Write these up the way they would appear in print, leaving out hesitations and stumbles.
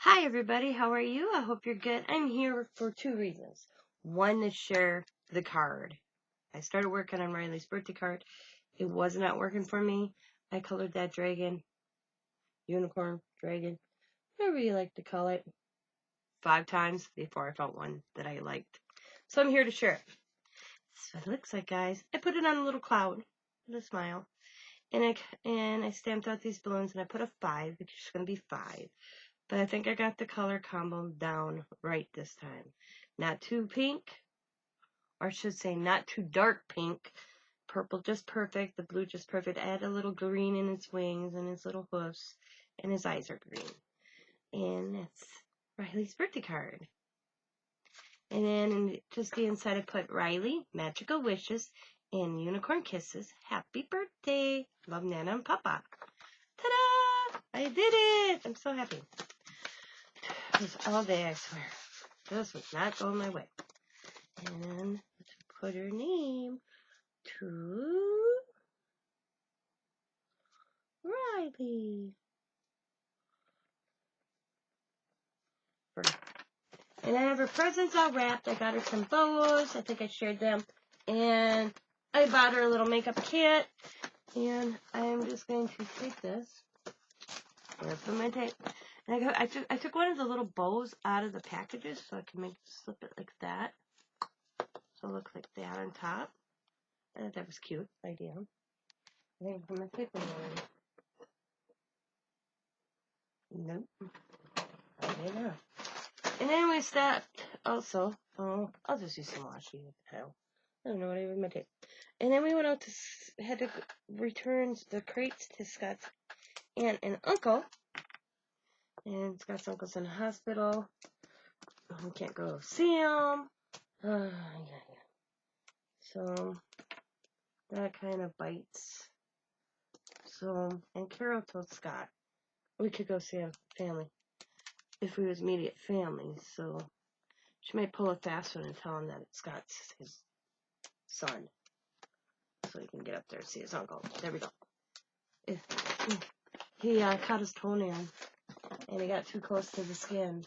Hi everybody, how are you? I hope you're good. I'm here for two reasons. One, to share the card. I started working on Riley's birthday card. It was not working for me. I colored that dragon, unicorn, dragon, whatever you like to call it, 5 times before I found one that I liked. So I'm here to share it. That's what it looks like, guys. I put it on a little cloud with a smile. And I stamped out these balloons and I put a 5, which is going to be 5. But I think I got the color combo down right this time. Not too pink, or I should say not too dark pink. Purple just perfect, the blue just perfect. Add a little green in his wings and his little hoofs, and his eyes are green. And that's Riley's birthday card. And then just the inside I put Riley, magical wishes, and unicorn kisses. Happy birthday. Love Nana and Papa. Ta-da! I did it! I'm so happy. It was all day, I swear. This was not going my way. And let's put her name to Riley. And I have her presents all wrapped. I got her some bows. I think I shared them. And I bought her a little makeup kit. And I'm just going to take this. I'm going to put my tape. And I took one of the little bows out of the packages so I can slip it like that. So it looks like that on top. I thought that was cute. Idea. I think I put my tape in already. Nope. I did not. And then we stopped also. Oh, I'll just use some washi. What the hell? I don't know what I even meant it. And then we went out had to return the crates to Scott's aunt and uncle. And Scott's uncle's in the hospital. We can't go see him. Yeah. So that kind of bites. So, and Carol told Scott we could go see our family if we was immediate family. So she might pull a fast one and tell him that Scott's his son. So he can get up there and see his uncle. There we go. He cut his toenail, and he got too close to the skin,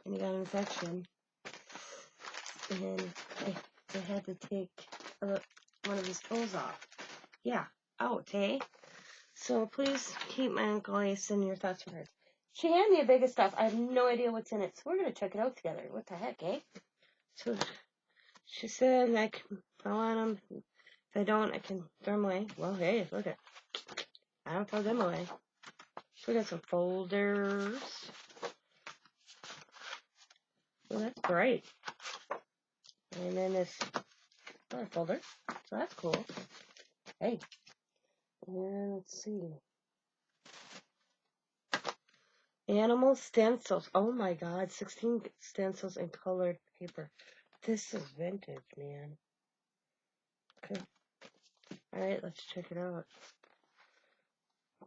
and he got an infection. And they had to take one of his toes off. Yeah, out, eh? So please keep my Uncle Ace in your thoughts and prayers. She handed me a bag of stuff. I have no idea what's in it, so we're going to check it out together. What the heck, eh? So she said I can throw on them. If I don't, I can throw them away. Well, hey, look at. I don't throw them away. So we got some folders. Well, that's great. And then this other folder. So that's cool. Hey. And let's see. Animal stencils. Oh my god. 16 stencils in colored paper. This is vintage, man. Okay. Alright, let's check it out.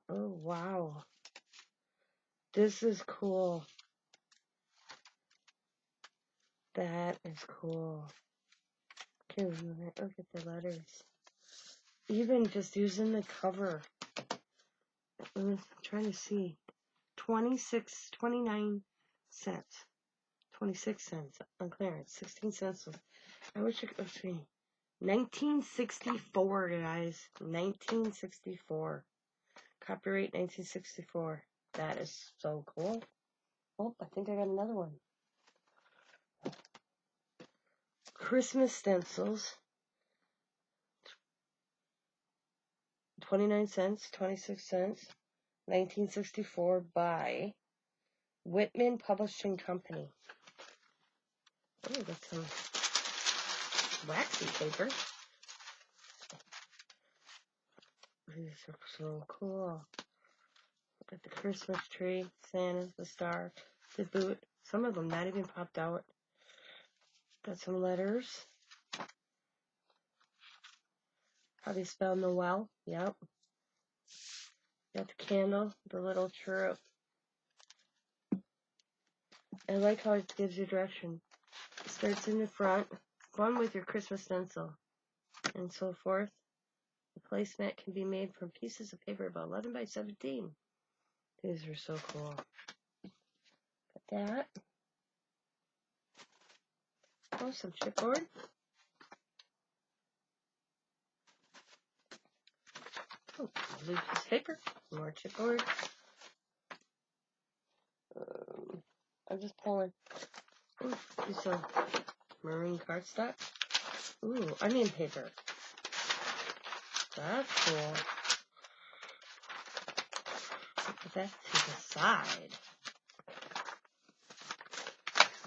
Oh, wow. This is cool. That is cool. Okay, look at the letters. Even just using the cover. I'm trying to see. 29 cents. 26 cents on clearance. 16 cents. I wish I could see. 1964, guys. 1964. Copyright 1964. That is so cool. Oh, I think I got another one. Christmas stencils. 29 cents, 26 cents. 1964 by Whitman Publishing Company. Oh, got some waxy paper. These are so cool. Look at the Christmas tree, Santa, the star, the boot. Some of them not even popped out. Got some letters. How do you spell Noel? Yep. Got the candle, the little chirrup. I like how it gives you direction. It starts in the front. Fun with your Christmas stencil. And so forth. The placemat can be made from pieces of paper about 11 by 17. These are so cool. Got that. Oh, some chipboard. Oh, blue piece of paper. More chipboard. I'm just pulling. Ooh, do some maroon cardstock. Ooh, onion paper. That's cool. Put that to the side.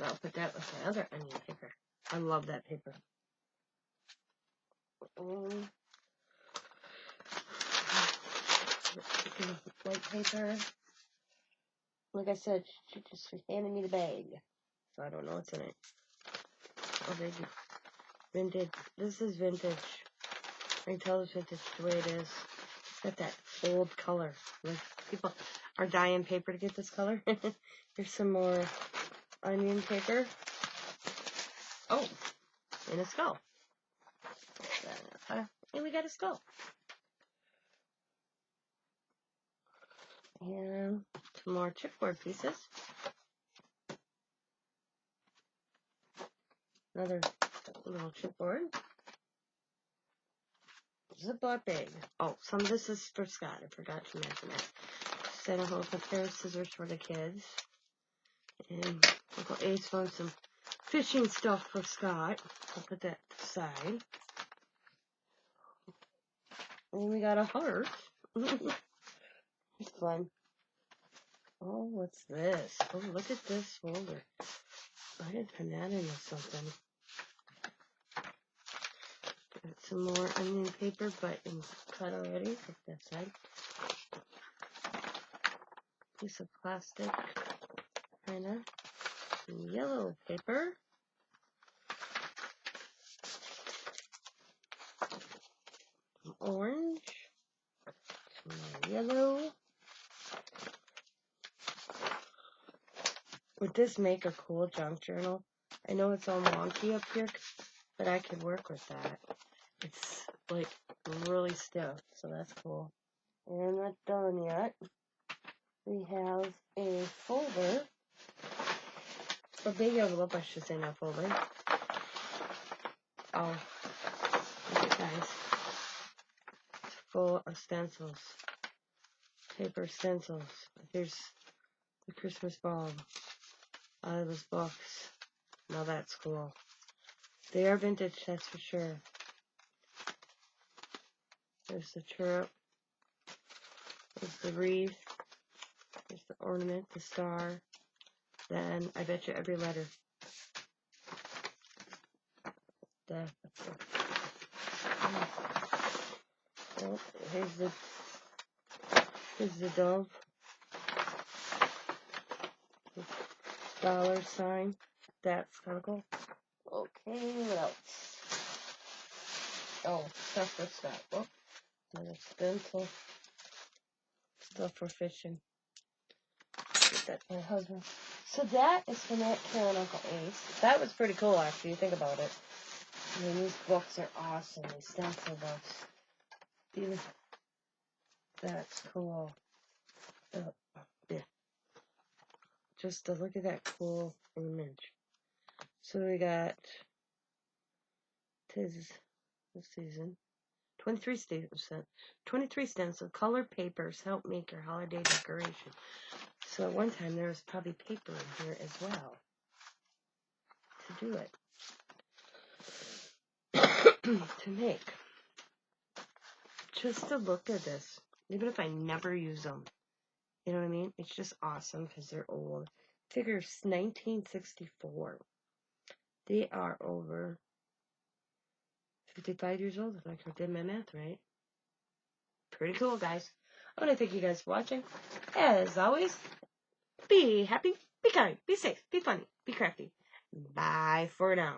I'll put that with my other onion paper. I love that paper. White paper. Like I said, she just handed me the bag. So I don't know what's in it. Oh, baby. Vintage. This is vintage. I can tell it's vintage the way it is. It's got that old color. Like, people are dyeing paper to get this color. Here's some more onion paper. Oh, and a skull. And we got a skull. And some more chipboard pieces. Another little chipboard. Ziploc bag. Oh, some of this is for Scott. I forgot to mention that. Sent a whole pair of scissors for the kids. And Uncle Ace found some fishing stuff for Scott. I'll put that to the side. And we got a heart. It's fun. Oh, what's this? Oh, look at this folder. I didn't turn that into something. Got some more onion paper, but in cut already. Put that side. Piece of plastic, kinda. Some yellow paper. Some orange. Some more yellow. Would this make a cool junk journal? I know it's all wonky up here, but I could work with that. It's like really stiff, so that's cool. And I'm not done yet. We have a folder, a big envelope, I should say, not folder. Oh, look at guys. It's full of stencils, paper stencils. Here's the Christmas bulb out of this box. Now that's cool. They are vintage, that's for sure. There's the chirp. There's the wreath. There's the ornament, the star. Then, I bet you every letter. Oh, here's the dove. The dollar sign. That's kind of cool. Okay, what else? Oh, stuff for Scott. Oh, another stencil. Stuff for fishing. Get that for my husband. So that is from Aunt Carol and Uncle Ace. That was pretty cool, actually. You think about it. I mean, these books are awesome. These stencil books. Even that's cool. Yeah. Just to look at that cool image. So we got this season 23 stencil color papers help make your holiday decoration. So at one time there was probably paper in here as well to do it. To make. Just to look at this, even if I never use them, you know what I mean? It's just awesome because they're old. Figures 1964. They are over 55 years old, if I did my math right. Pretty cool, guys. I want to thank you guys for watching. As always, be happy, be kind, be safe, be funny, be crafty. Bye for now.